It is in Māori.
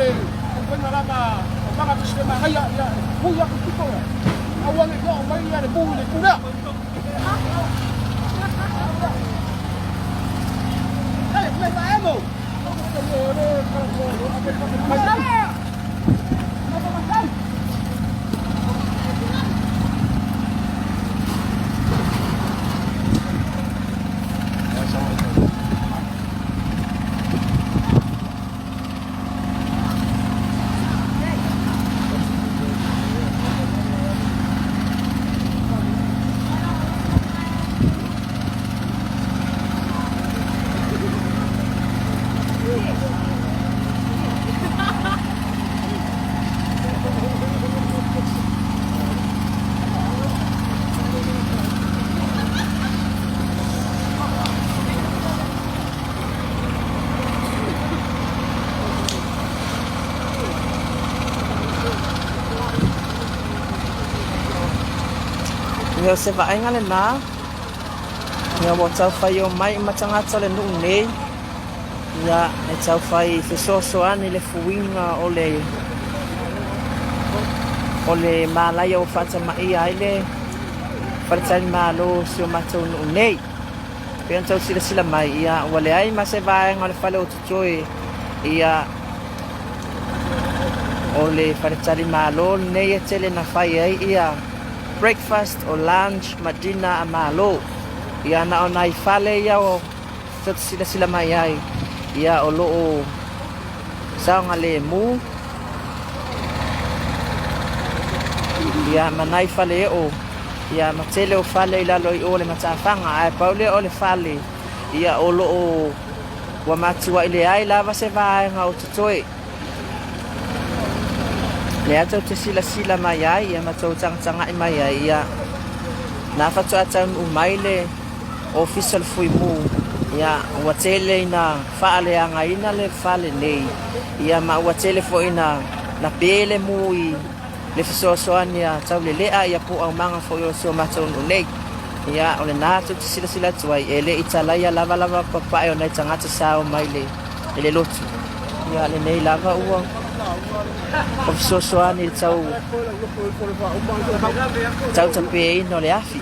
le ko na lama o manga tu sistema ngai ya puya ku tiko awan e ko mai ya le bu le kura ai me va emo Yo se va ngale na ya mo tau fai o mai matanga tole no nei ya e tau fai fe so ani le fuinga ole malai o fata mai ai le fata malo so mato no nei pe tau sila mai ya wale ai ma se va ngale fale o tutoi ya ole fata malo nei e tele na fai ai ya breakfast or lunch madina amalo ia na ona I fale ia o tot sila mai ai ia o lo saunga le mu ia manai fale o ia matele o fale ila lo I ole matafanga ai paule ole fale ia o lo wa matua ile ai lava se vai nga o tutoi le ato te sila mai ai ia matou tanga mai ai ia na fatu atan umaile official fui mu ia watele ina faale anga ina le fale nei ia ma watele fo ina na pele mui le fisosoania tau le a ia po au manga fo yo so matou nei ia ole na tu sila tuai ele itala ia lava papa e ona tanga te sao maile ele lotu ia le nei lava ua of so ani tau tape no le afi